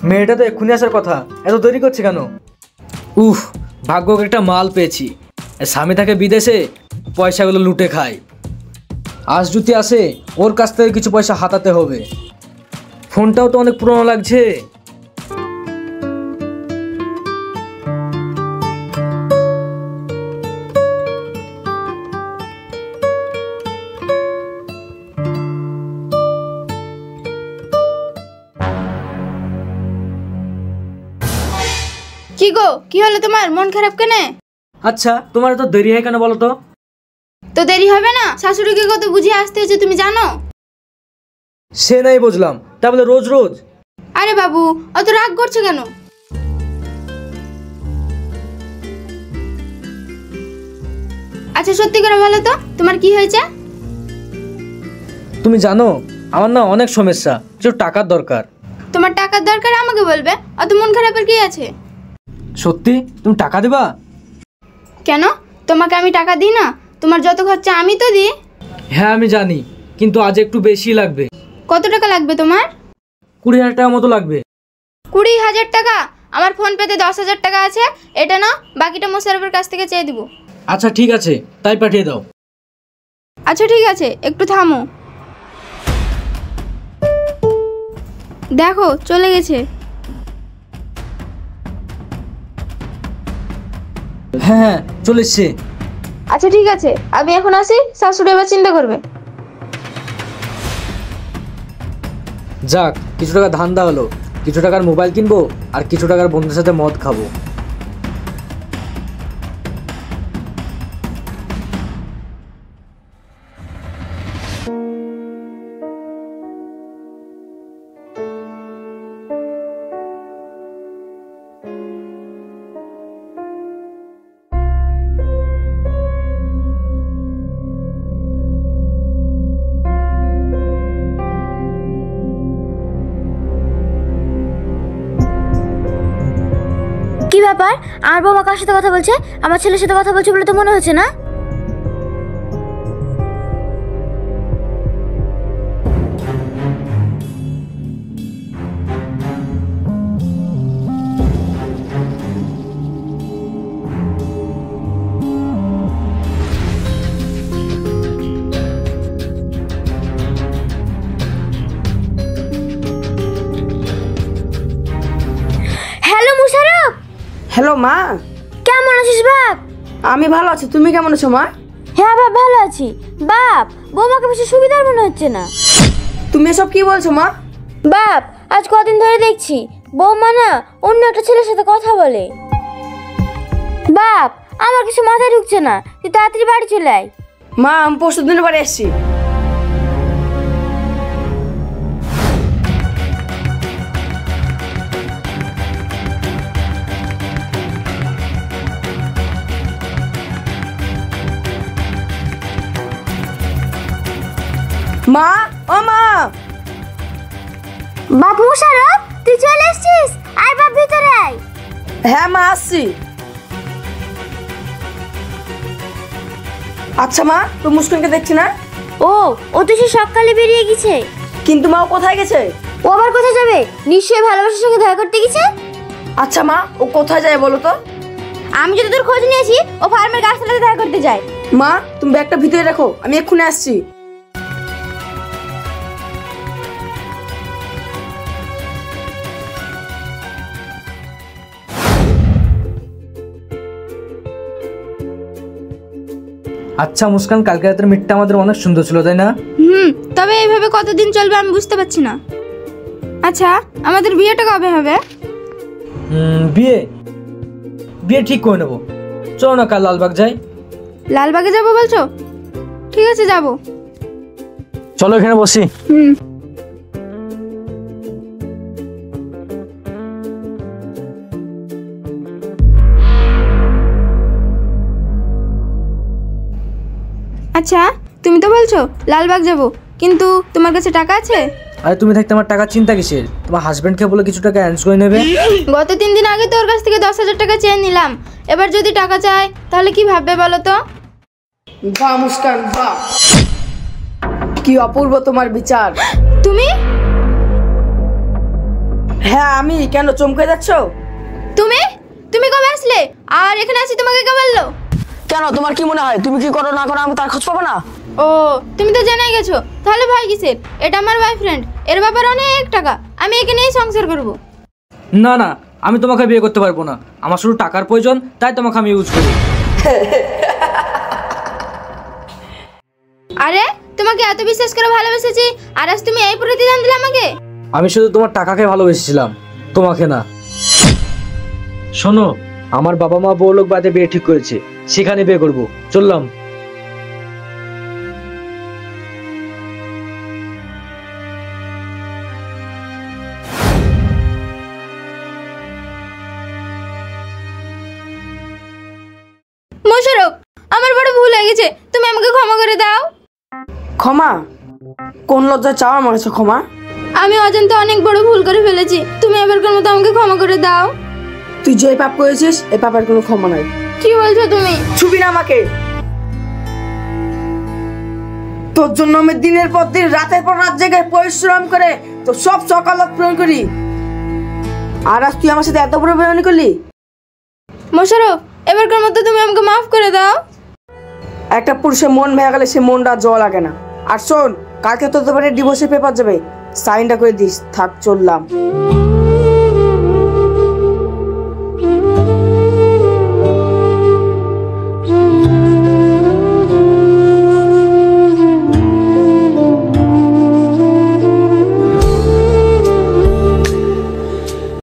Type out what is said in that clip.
মেয়েটা তো এক্ষুনি আসার কথা, এত দেরি করছে কেন? উফ, ভাগ্যকে একটা মাল পেয়েছি। স্বামী থাকে বিদেশে, পয়সাগুলো লুটে খায়। আজ যদি আসে ওর কাছ থেকে কিছু পয়সা হাতাতে হবে। ফোনটাও তো অনেক পুরনো লাগছে। কি গো, কি হলো তোমার? মন খারাপ কেন? আচ্ছা, তোমার তো দেরি হয় কেন বলো তো? তো দেরি হবে না? শাশুড়িকে কত বুঝিয়ে আসতে হচ্ছে তুমি জানো? সে নাই বুঝলাম, তা বলে রোজ রোজ? আরে বাবু, অত রাগ করছো কেন? আচ্ছা সত্যি করে বলো তো, তোমার কি হয়েছে? তুমি জানো আমার না অনেক সমস্যা, কিছু টাকার দরকার। তোমার টাকার দরকার আমাকে বলবে, অত মন খারাপের কি আছে? সত্যি তুমি টাকা দেবা? কেন, তোমাকে আমি টাকা দিই না? তোমার যত খরচা আমি তো দিই। হ্যাঁ আমি জানি, কিন্তু আজ একটু বেশি লাগবে। কত টাকা লাগবে তোমার? 20,000 টাকা মতো লাগবে। 20,000 টাকা? আমার ফোন পেতে 10,000 টাকা আছে, এটা না, বাকিটা মোশারফের কাছ থেকে চেয়ে দিব। আচ্ছা ঠিক আছে, তাই পাঠিয়ে দাও। আচ্ছা ঠিক আছে, একটু থামো। দেখো চলে গেছে। হ্যাঁ হ্যাঁ চলে এসছে। আচ্ছা ঠিক আছে, আমি এখন আসি, শাশুড়ি আবার চিন্তা করবে। যাক, কিছু টাকা ধান্দা হলো। কিছু টাকার মোবাইল কিনবো আর কিছু টাকার বন্ধুদের সাথে মদ খাবো। কি ব্যাপার? আমার বাবা কার সাথে কথা বলছে? আমার ছেলের সাথে কথা বলছে বলে তো মনে হচ্ছে না। হ্যালো মুশারফ। হ্যালো মা। কেমন আছিস বাপ? আমি ভালো আছি, তুমি কেমন আছো মা? হ্যাঁ বাপ, ভালো আছি। বাপ, বৌমাকে বেশি সুবিধার মনে হচ্ছে না। তুমি এসব কি বলছো মা? বাপ, আজ কদিন ধরে দেখছি বৌমা না অন্য একটা ছেলের সাথে কথা বলে। বাপ, আমার কিছু মাথায় ঢুকছে না, তুই তাড়াতাড়ি বাড়ি চলে আয়। মা আমি পরশু দিনের বাড়ি এসেছি। মা, ও মা। বাপ মুশারফ, তুই চলে এসেছিস? আয় বাপ, ভিতরে আয়। হ্যাঁ মা আসছি। আচ্ছা মা, তো মুস্কানকে দেখছি না। ও তো সে সকালে বেরিয়ে গেছে। কিন্তু মা ও কোথায় গেছে? ও আবার কোথায় যাবে? নিশ্চয়ই ভালোবাসার সঙ্গে দেখা করতে গেছে। আচ্ছা মা, ও কোথায় যায় বলো তো? আমি যদি তোর খোঁজ নিয়েছি, ও ফার্মের গাছতলাতে দেখা করতে যায়। মা তুমি ব্যাগটা ভিতরে রাখো, আমি এক্ষুনি আসছি। আচ্ছা মুস্কান, কালকে রাতের মিটটা আমাদের অনেক সুন্দর ছিল তাই না? তবে এইভাবে কতদিন চলবে আমি বুঝতে পারছি না। আচ্ছা, আমাদের বিয়েটা কবে হবে? বিয়ে বিয়ে ঠিক করে নেবো। চলো না কাল লালবাগ যাই। লালবাগে যাবো বলছো? ঠিক আছে যাবো। চলো এখানে বসি। আচ্ছা, তুমি তো বলছো লালবাগ যাবো, কিন্তু তোমার কাছে টাকা আছে? আরে তুমি থাকতে আমার টাকা চিন্তা কিসের? তোমার হাজবেন্ডকে বলে কিছু টাকা অ্যারেঞ্জ করে নেবে। গত 3 দিন আগে তো ওর কাছ থেকে 10,000 টাকা চেয়ে নিলাম। এবার যদি টাকা চায় তাহলে কি ভাববে বলো তো? বাহ মুস্কান বাহ, কি অপূর্ব তোমার বিচার। তুমি? হ্যাঁ আমি, কেন চমকে যাচ্ছ? তুমি তুমি কবে আসলে আর এখানে আছি তোমাকে কে বললো? কেন তোমার কি মনে হয় তুমি কি করো না করো আমি তার খোঁজ পাবো না? ও তুমি তো জেনে গেছো, তাহলে ভয় কিসের? এটা আমার বয়ফ্রেন্ড, এর ব্যাপারে অনেক টাকা, আমি একে নিয়েই সংসার করব। না না, আমি তোমাকে বিয়ে করতে পারবো না, আমার শুধু টাকার প্রয়োজন, তাই তোমাকে আমি ইউজ করি। আরে তোমাকে এত বিশ্বাস করে ভালোবেসেছি, আর আজ তুমি এই প্রতিদান দিলে আমাকে? আমি শুধু তোমার টাকাকে ভালোবেসেছিলাম, তোমাকে না। শোনো, আমার বাবা মা বউলোক বাদে বিয়ে ঠিক করেছে, সেখানে বিয়ে করব, চললাম। মোশারফ, আমার বড় ভুল হয়ে গেছে, তুমি আমাকে ক্ষমা করে দাও। ক্ষমা? কোন লজ্জা চাও আমার কাছে ক্ষমা? আমি অজান্তে অনেক বড় ভুল করে ফেলেছি, তুমি এবারকার মতো আমাকে ক্ষমা করে দাও। তুই যে পাপ করেছিস এই পাপের কোনো ক্ষমা নাই। কি বলছো তুমি? ছুবি না আমাকে। তোর জন্য আমি দিনের পর দিন রাতের পর রাত জেগে পরিশ্রম করে তো সব সকালত পূরণ করি, আর আজ তুই আমার সাথে এত বড় বেমানি করলি। মোশারফ, এবারকার মতো তুমি আমাকে মাফ করে দাও। একটা পুরুষের মন ভেঙে গেলে সে মনটা জল লাগে না। আর শোন, কালকে তোর দোকানে ডিভোর্সের পেপার যাবে, সাইনটা করে দিস। থাক, চললাম।